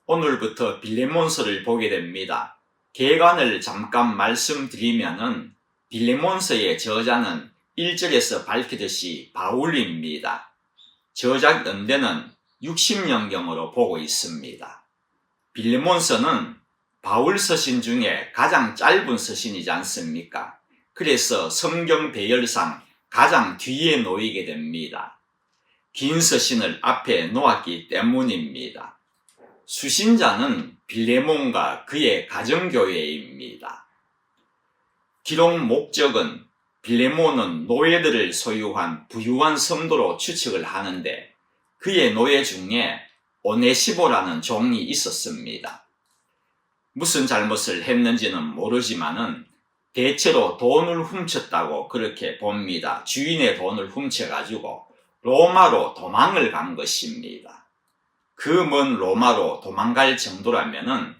오늘부터 빌레몬서를 보게 됩니다. 개관을 잠깐 말씀드리면은 빌레몬서의 저자는 1절에서 밝히듯이 바울입니다. 저작 연대는 60년경으로 보고 있습니다. 빌레몬서는 바울 서신 중에 가장 짧은 서신이지 않습니까? 그래서 성경 배열상 가장 뒤에 놓이게 됩니다. 긴 서신을 앞에 놓았기 때문입니다. 수신자는 빌레몬과 그의 가정교회입니다. 기록 목적은 빌레몬은 노예들을 소유한 부유한 성도로 추측을 하는데 그의 노예 중에 오네시모라는 종이 있었습니다. 무슨 잘못을 했는지는 모르지만은 대체로 돈을 훔쳤다고 그렇게 봅니다. 주인의 돈을 훔쳐가지고 로마로 도망을 간 것입니다. 그 먼 로마로 도망갈 정도라면은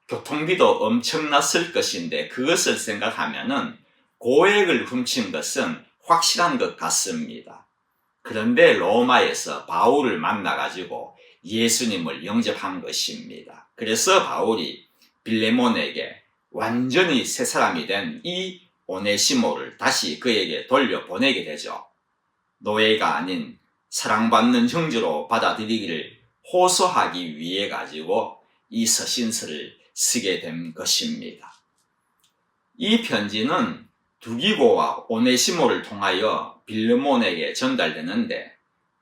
교통비도 엄청났을 것인데 그것을 생각하면은 고액을 훔친 것은 확실한 것 같습니다. 그런데 로마에서 바울을 만나가지고 예수님을 영접한 것입니다. 그래서 바울이 빌레몬에게 완전히 새 사람이 된 이 오네시모를 다시 그에게 돌려보내게 되죠. 노예가 아닌 사랑받는 형제로 받아들이기를 호소하기 위해 가지고 이 서신서를 쓰게 된 것입니다. 이 편지는 두기고와 오네시모를 통하여 빌레몬에게 전달되는데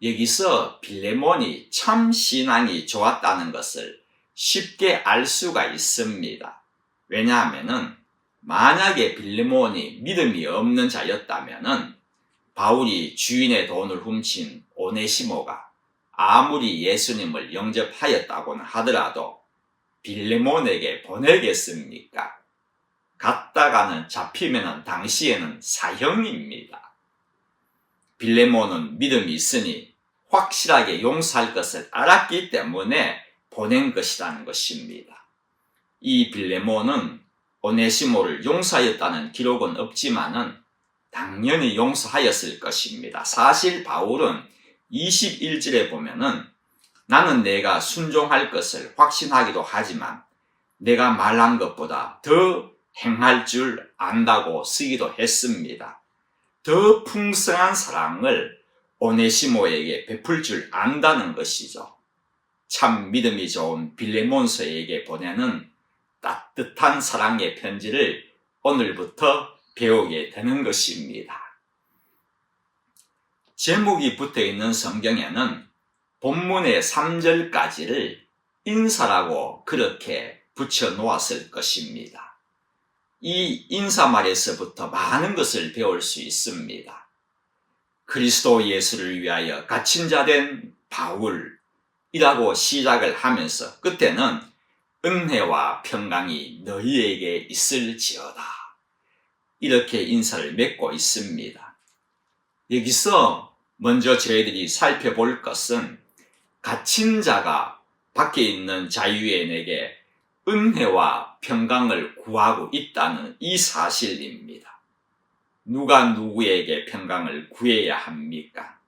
여기서 빌레몬이 참 신앙이 좋았다는 것을 쉽게 알 수가 있습니다. 왜냐하면은 만약에 빌레몬이 믿음이 없는 자였다면은 바울이 주인의 돈을 훔친 오네시모가 아무리 예수님을 영접하였다고는 하더라도 빌레몬에게 보내겠습니까? 갔다가는 잡히면은 당시에는 사형입니다. 빌레몬은 믿음이 있으니 확실하게 용서할 것을 알았기 때문에 보낸 것이라는 것입니다. 이 빌레몬은 오네시모를 용서하였다는 기록은 없지만은 당연히 용서하였을 것입니다. 사실 바울은 21절에 보면은 나는 내가 순종할 것을 확신하기도 하지만 내가 말한 것보다 더 행할 줄 안다고 쓰기도 했습니다. 더 풍성한 사랑을 오네시모에게 베풀 줄 안다는 것이죠. 참 믿음이 좋은 빌레몬서에게 보내는 따뜻한 사랑의 편지를 오늘부터 배우게 되는 것입니다. 제목이 붙어있는 성경에는 본문의 3절까지를 인사라고 그렇게 붙여 놓았을 것입니다. 이 인사말에서부터 많은 것을 배울 수 있습니다. 그리스도 예수를 위하여 갇힌 자 된 바울이라고 시작을 하면서 끝에는 은혜와 평강이 너희에게 있을지어다. 이렇게 인사를 맺고 있습니다. 여기서 먼저 저희들이 살펴볼 것은 갇힌 자가 밖에 있는 자유인에게 은혜와 평강을 구하고 있다는 이 사실입니다. 누가 누구에게 평강을 구해야 합니까?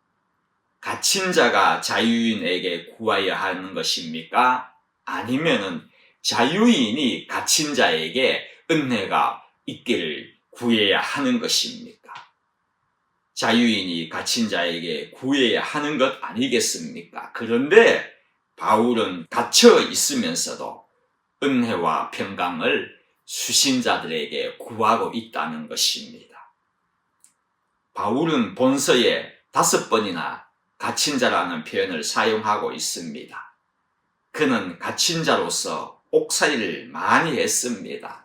갇힌 자가 자유인에게 구하여야 하는 것입니까? 아니면은 자유인이 갇힌 자에게 은혜가 있기를 구해야 하는 것입니까? 자유인이 갇힌 자에게 구해야 하는 것 아니겠습니까? 그런데 바울은 갇혀 있으면서도 은혜와 평강을 수신자들에게 구하고 있다는 것입니다. 바울은 본서에 5번이나 갇힌 자라는 표현을 사용하고 있습니다. 그는 갇힌 자로서 옥살이를 많이 했습니다.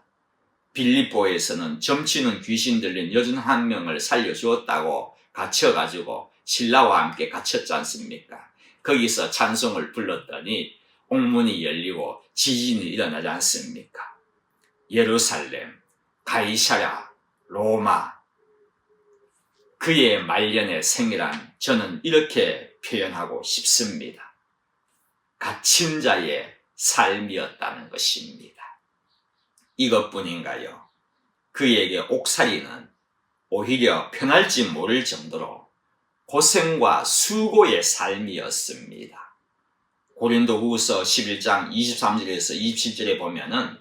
빌립보에서는 점치는 귀신 들린 여종 한 명을 살려주었다고 갇혀가지고 신라와 함께 갇혔지 않습니까? 거기서 찬송을 불렀더니 옥문이 열리고 지진이 일어나지 않습니까? 예루살렘, 가이사랴, 로마, 그의 말년의 생이란 저는 이렇게 표현하고 싶습니다. 갇힌 자의 삶이었다는 것입니다. 이것뿐인가요? 그에게 옥살이는 오히려 편할지 모를 정도로 고생과 수고의 삶이었습니다. 고린도후서 11장 23절에서 27절에 보면은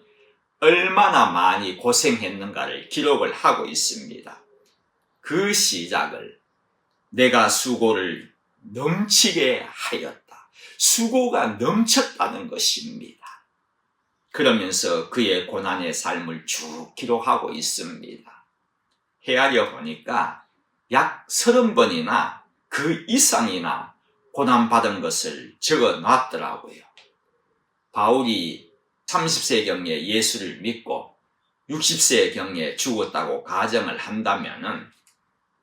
얼마나 많이 고생했는가를 기록을 하고 있습니다. 그 시작을 내가 수고를 넘치게 하였다. 수고가 넘쳤다는 것입니다. 그러면서 그의 고난의 삶을 쭉 기록하고 있습니다. 헤아려 보니까 약 30번이나 그 이상이나 고난받은 것을 적어 놨더라고요. 바울이 30세경에 예수를 믿고 60세경에 죽었다고 가정을 한다면은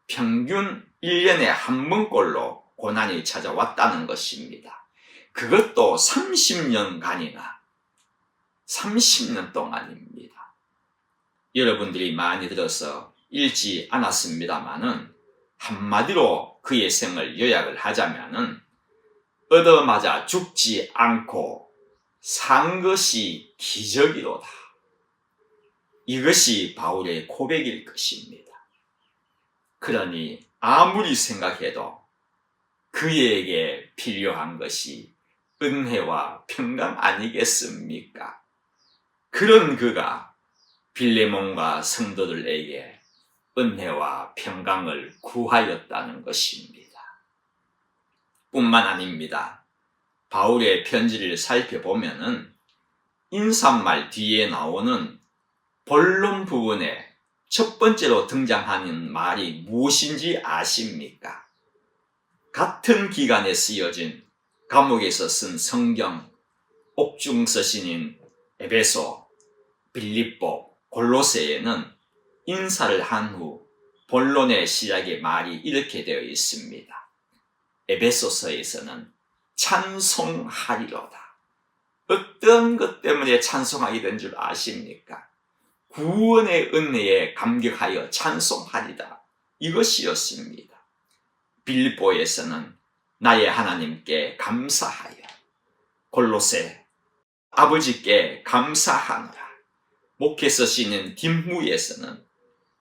평균 1년에 한 번꼴로 고난이 찾아왔다는 것입니다. 그것도 30년간이나 30년 동안입니다. 여러분들이 많이 들어서 읽지 않았습니다마는 한마디로 그의 생을 요약을 하자면은 얻어맞아 죽지 않고 산 것이 기적이로다. 이것이 바울의 고백일 것입니다. 그러니 아무리 생각해도 그에게 필요한 것이 은혜와 평강 아니겠습니까? 그런 그가 빌레몬과 성도들에게 은혜와 평강을 구하였다는 것입니다. 뿐만 아닙니다. 바울의 편지를 살펴보면은 인사말 뒤에 나오는 본론 부분에 첫 번째로 등장하는 말이 무엇인지 아십니까? 같은 기간에 쓰여진 감옥에서 쓴 성경, 옥중 서신인 에베소, 빌립보, 골로새에는 인사를 한 후 본론의 시작의 말이 이렇게 되어 있습니다. 에베소서에서는 찬송하리로다. 어떤 것 때문에 찬송하게 된 줄 아십니까? 구원의 은혜에 감격하여 찬송하리다. 이것이었습니다. 빌립보에서는 나의 하나님께 감사하여, 골로새 아버지께 감사하노라. 목회 서신인 딘무에서는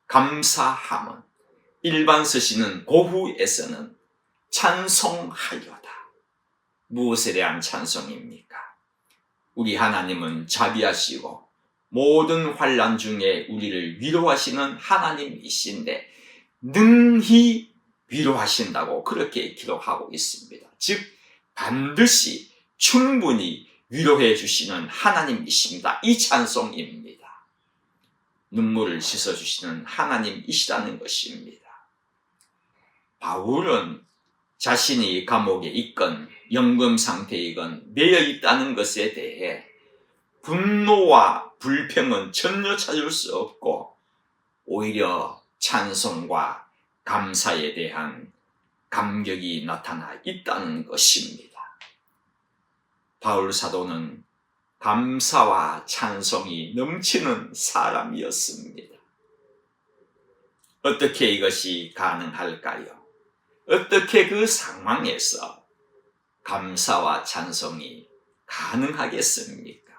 감사함은, 일반 서신은 고후에서는 찬송하리로다. 무엇에 대한 찬송입니까? 우리 하나님은 자비하시고 모든 환난 중에 우리를 위로하시는 하나님이신데 능히 위로하신다고 그렇게 기록하고 있습니다. 즉 반드시 충분히 위로해 주시는 하나님이십니다. 이 찬송입니다. 눈물을 씻어주시는 하나님이시라는 것입니다. 바울은 자신이 감옥에 있건 연금 상태이건 매여 있다는 것에 대해 분노와 불평은 전혀 찾을 수 없고 오히려 찬송과 감사에 대한 감격이 나타나 있다는 것입니다. 바울 사도는 감사와 찬송이 넘치는 사람이었습니다. 어떻게 이것이 가능할까요? 어떻게 그 상황에서 감사와 찬송이 가능하겠습니까?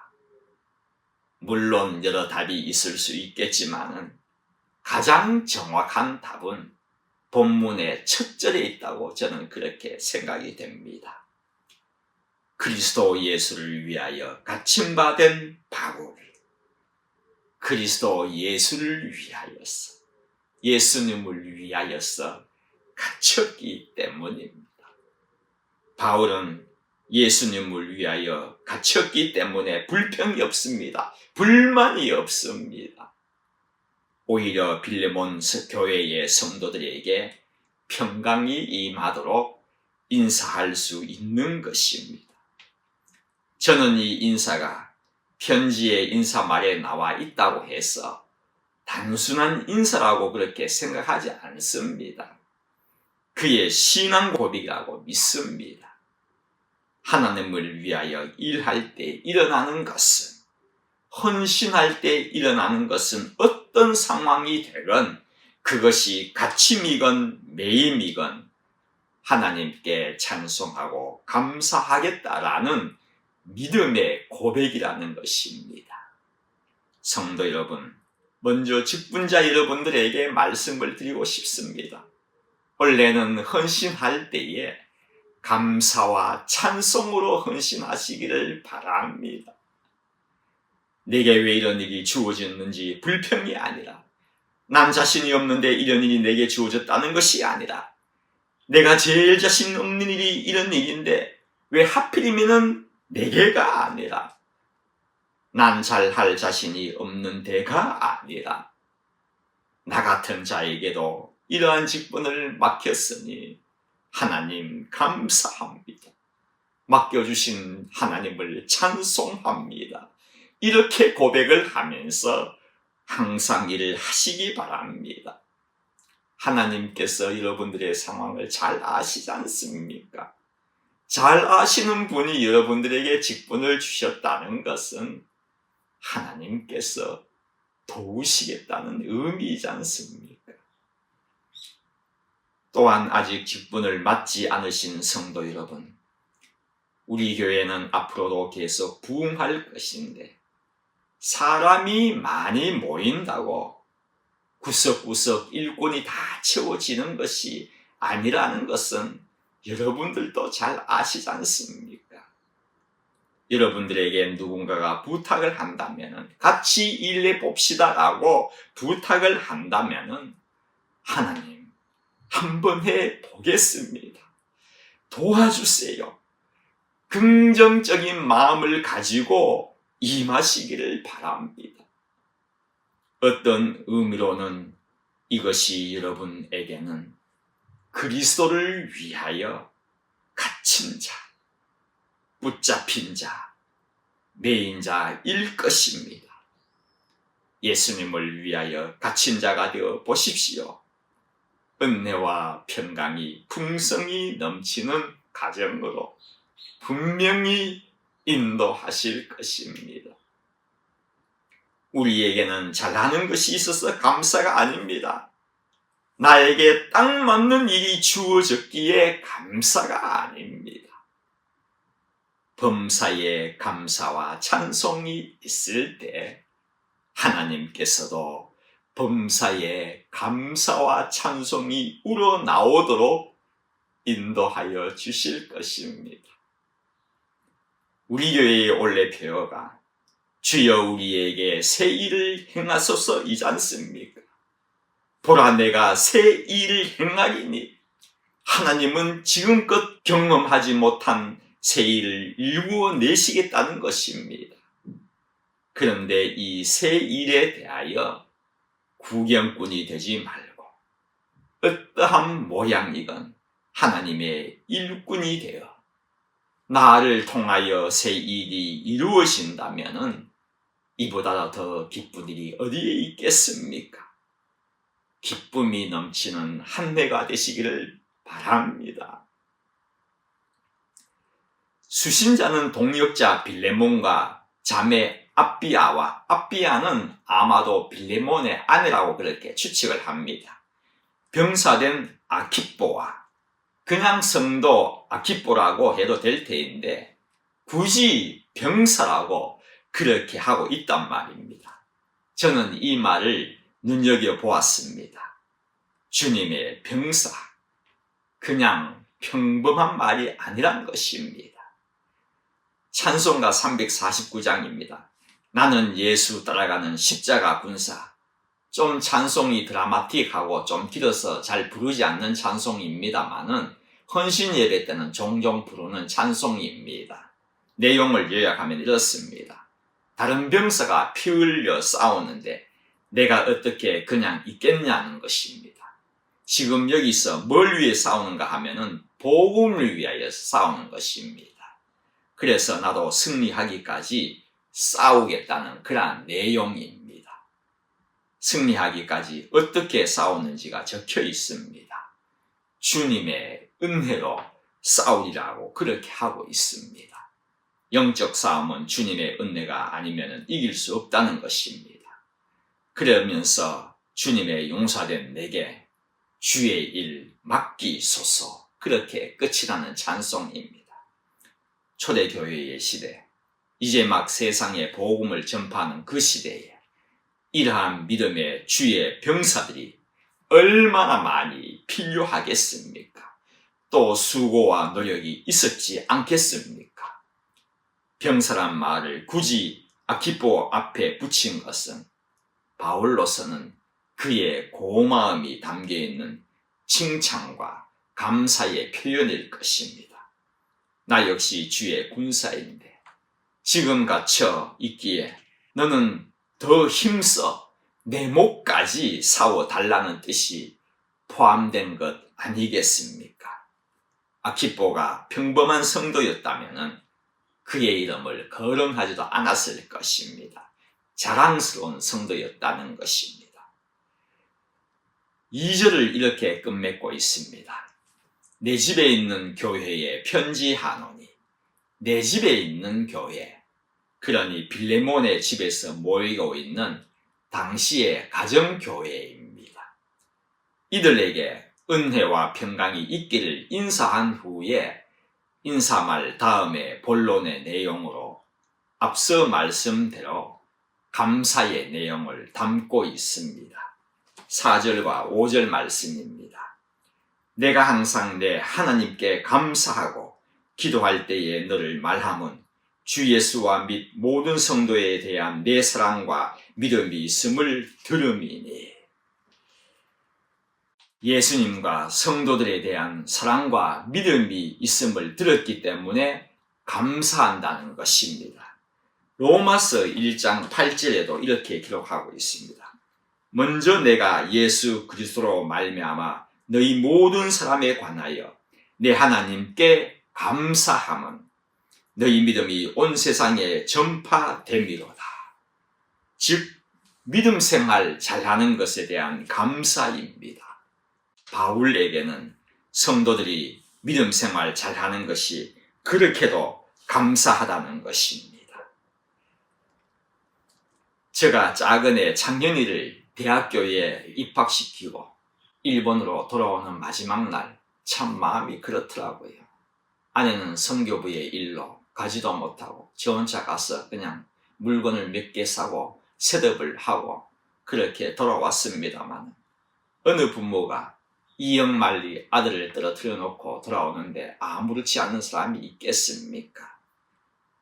물론 여러 답이 있을 수 있겠지만은 가장 정확한 답은 본문의 첫 절에 있다고 저는 그렇게 생각이 됩니다. 그리스도 예수를 위하여 갇힘받은 바울, 그리스도 예수를 위하여서, 예수님을 위하여서 갇혔기 때문입니다. 바울은 예수님을 위하여 갇혔기 때문에 불평이 없습니다. 불만이 없습니다. 오히려 빌레몬 교회의 성도들에게 평강이 임하도록 인사할 수 있는 것입니다. 저는 이 인사가 편지의 인사말에 나와 있다고 해서 단순한 인사라고 그렇게 생각하지 않습니다. 그의 신앙 고백이라고 믿습니다. 하나님을 위하여 일할 때 일어나는 것은, 헌신할 때 일어나는 것은 어떤 상황이 되건 그것이 갇힘이건 매임이건 하나님께 찬송하고 감사하겠다라는 믿음의 고백이라는 것입니다. 성도 여러분, 먼저 직분자 여러분들에게 말씀을 드리고 싶습니다. 원래는 헌신할 때에 감사와 찬송으로 헌신하시기를 바랍니다. 내게 왜 이런 일이 주어졌는지 불평이 아니라, 난 자신이 없는데 이런 일이 내게 주어졌다는 것이 아니라, 내가 제일 자신 없는 일이 이런 일인데 왜 하필이면은 내게가 아니라, 난 잘할 자신이 없는 데가 아니라 나 같은 자에게도 이러한 직분을 맡겼으니 하나님 감사합니다. 맡겨주신 하나님을 찬송합니다. 이렇게 고백을 하면서 항상 일을 하시기 바랍니다. 하나님께서 여러분들의 상황을 잘 아시지 않습니까? 잘 아시는 분이 여러분들에게 직분을 주셨다는 것은 하나님께서 도우시겠다는 의미이지 않습니까? 또한 아직 직분을 맡지 않으신 성도 여러분, 우리 교회는 앞으로도 계속 부흥할 것인데, 사람이 많이 모인다고 구석구석 일꾼이 다 채워지는 것이 아니라는 것은 여러분들도 잘 아시지 않습니까? 여러분들에게 누군가가 부탁을 한다면, 같이 일해 봅시다라고 부탁을 한다면, 하나님 한번 해 보겠습니다, 도와주세요, 긍정적인 마음을 가지고 임하시기를 바랍니다. 어떤 의미로는 이것이 여러분에게는 그리스도를 위하여 갇힌 자, 붙잡힌 자, 매인 자일 것입니다. 예수님을 위하여 갇힌 자가 되어 보십시오. 은혜와 평강이 풍성히 넘치는 가정으로 분명히 인도하실 것입니다. 우리에게는 잘하는 것이 있어서 감사가 아닙니다. 나에게 딱 맞는 일이 주어졌기에 감사가 아닙니다. 범사에 감사와 찬송이 있을 때 하나님께서도 범사에 감사와 찬송이 우러나오도록 인도하여 주실 것입니다. 우리 교회의 원래 표어가 주여 우리에게 새 일을 행하소서이지 않습니까? 보라 내가 새 일을 행하리니, 하나님은 지금껏 경험하지 못한 새 일을 이루어내시겠다는 것입니다. 그런데 이 새 일에 대하여 구경꾼이 되지 말고 어떠한 모양이건 하나님의 일꾼이 되어 나를 통하여 새 일이 이루어진다면 이보다 더 기쁜 일이 어디에 있겠습니까? 기쁨이 넘치는 한 해가 되시기를 바랍니다. 수신자는 동역자 빌레몬과 자매 아비아와, 아비아는 아마도 빌레몬의 아내라고 그렇게 추측을 합니다. 병사된 아키뽀와 그냥 성도 아키뽀라고 해도 될 테인데 굳이 병사라고 그렇게 하고 있단 말입니다. 저는 이 말을 눈여겨보았습니다. 주님의 병사, 그냥 평범한 말이 아니란 것입니다. 찬송가 349장입니다. 나는 예수 따라가는 십자가 군사. 좀 찬송이 드라마틱하고 좀 길어서 잘 부르지 않는 찬송입니다만은 헌신 예배 때는 종종 부르는 찬송입니다. 내용을 요약하면 이렇습니다. 다른 병사가 피 흘려 싸우는데 내가 어떻게 그냥 있겠냐는 것입니다. 지금 여기서 뭘 위해 싸우는가 하면은 복음을 위하여 싸우는 것입니다. 그래서 나도 승리하기까지 싸우겠다는 그러한 내용입니다. 승리하기까지 어떻게 싸우는지가 적혀 있습니다. 주님의 은혜로 싸우리라고 그렇게 하고 있습니다. 영적 싸움은 주님의 은혜가 아니면 이길 수 없다는 것입니다. 그러면서 주님의 용사된 내게 주의 일 맡기소서, 그렇게 끝이 나는 찬송입니다. 초대교회의 시대, 이제 막 세상에 복음을 전파하는 그 시대에 이러한 믿음의 주의 병사들이 얼마나 많이 필요하겠습니까? 또 수고와 노력이 있었지 않겠습니까? 병사란 말을 굳이 아키포 앞에 붙인 것은 바울로서는 그의 고마움이 담겨있는 칭찬과 감사의 표현일 것입니다. 나 역시 주의 군사인데 지금 갇혀 있기에 너는 더 힘써 내 목까지 싸워달라는 뜻이 포함된 것 아니겠습니까? 아키포가 평범한 성도였다면 그의 이름을 거론하지도 않았을 것입니다. 자랑스러운 성도였다는 것입니다. 2절을 이렇게 끝맺고 있습니다. 내 집에 있는 교회에 편지하노니. 내 집에 있는 교회, 그러니 빌레몬의 집에서 모이고 있는 당시의 가정교회입니다. 이들에게 은혜와 평강이 있기를 인사한 후에 인사말 다음에 본론의 내용으로 앞서 말씀대로 감사의 내용을 담고 있습니다. 4절과 5절 말씀입니다. 내가 항상 내 하나님께 감사하고 기도할 때에 너를 말함은 주 예수와 및 모든 성도에 대한 내 사랑과 믿음이 있음을 들음이니. 예수님과 성도들에 대한 사랑과 믿음이 있음을 들었기 때문에 감사한다는 것입니다. 로마서 1장 8절에도 이렇게 기록하고 있습니다. 먼저 내가 예수 그리스도로 말미암아 너희 모든 사람에 관하여 내 하나님께 감사함은 너희 믿음이 온 세상에 전파됨이로다. 즉 믿음 생활 잘하는 것에 대한 감사입니다. 바울에게는 성도들이 믿음 생활 잘하는 것이 그렇게도 감사하다는 것입니다. 제가 작은 애 창현이를 대학교에 입학시키고 일본으로 돌아오는 마지막 날 참 마음이 그렇더라고요. 아내는 선교부의 일로 가지도 못하고 저 혼자 가서 그냥 물건을 몇 개 사고 셋업을 하고 그렇게 돌아왔습니다만 어느 부모가 이영만리 아들을 떨어뜨려 놓고 돌아오는데 아무렇지 않은 사람이 있겠습니까?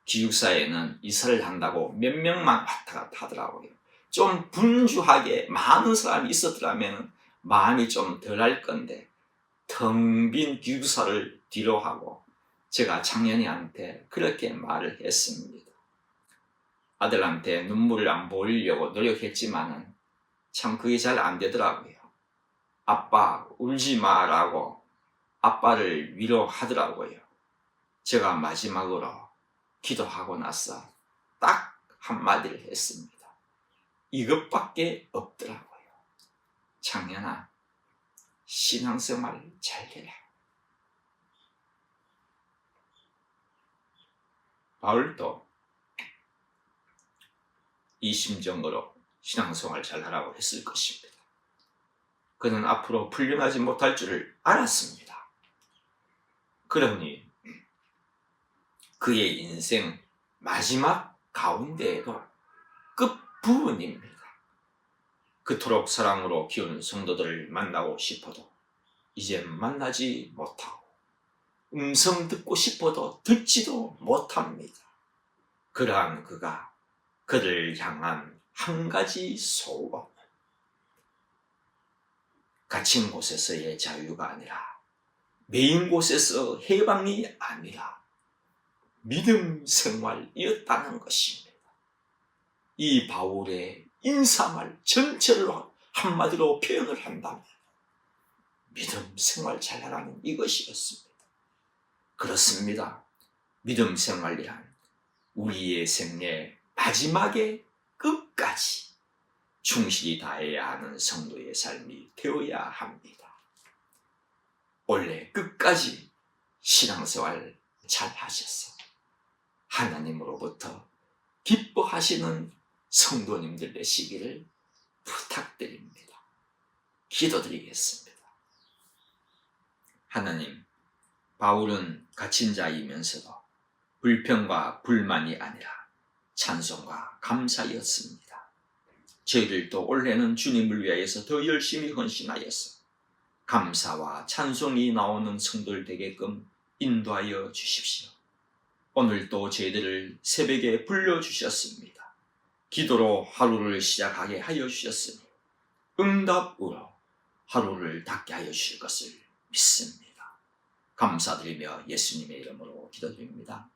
기숙사에는 이사를 한다고 몇 명만 왔다 갔다 하더라고요. 좀 분주하게 많은 사람이 있었더라면 마음이 좀 덜할 건데 텅 빈 기숙사를 뒤로 하고 제가 창현이한테 그렇게 말을 했습니다. 아들한테 눈물을 안 보이려고 노력했지만은 참 그게 잘 안 되더라고요. 아빠 울지 마라고 아빠를 위로하더라고요. 제가 마지막으로 기도하고 나서 딱 한마디를 했습니다. 이것밖에 없더라고요. 창현아, 신앙생활 잘 해라. 바울도 이 심정으로 신앙생활 잘 하라고 했을 것입니다. 그는 앞으로 풀려나지 못할 줄을 알았습니다. 그러니 그의 인생 마지막 가운데에도 끝부분입니다. 그토록 사랑으로 키운 성도들을 만나고 싶어도 이제 만나지 못하고 음성 듣고 싶어도 듣지도 못합니다. 그러한 그가 그를 향한 한 가지 소원, 갇힌 곳에서의 자유가 아니라 매인 곳에서 해방이 아니라 믿음 생활이었다는 것입니다. 이 바울의 인사말 전체를 한마디로 표현을 한다면 믿음 생활 잘하라는 이것이었습니다. 그렇습니다. 믿음 생활이란 우리의 생애 마지막에 끝까지 충실히 다해야 하는 성도의 삶이 되어야 합니다. 원래 끝까지 신앙생활 잘 하셔서 하나님으로부터 기뻐하시는 성도님들 되시기를 부탁드립니다. 기도드리겠습니다. 하나님, 바울은 갇힌 자이면서도 불평과 불만이 아니라 찬송과 감사였습니다. 저희들도 올해는 주님을 위하여서 더 열심히 헌신하여서 감사와 찬송이 나오는 성도들 되게끔 인도하여 주십시오. 오늘도 저희들을 새벽에 불러주셨습니다. 기도로 하루를 시작하게 하여 주셨으니 응답으로 하루를 닫게 하여 주실 것을 믿습니다. 감사드리며 예수님의 이름으로 기도드립니다.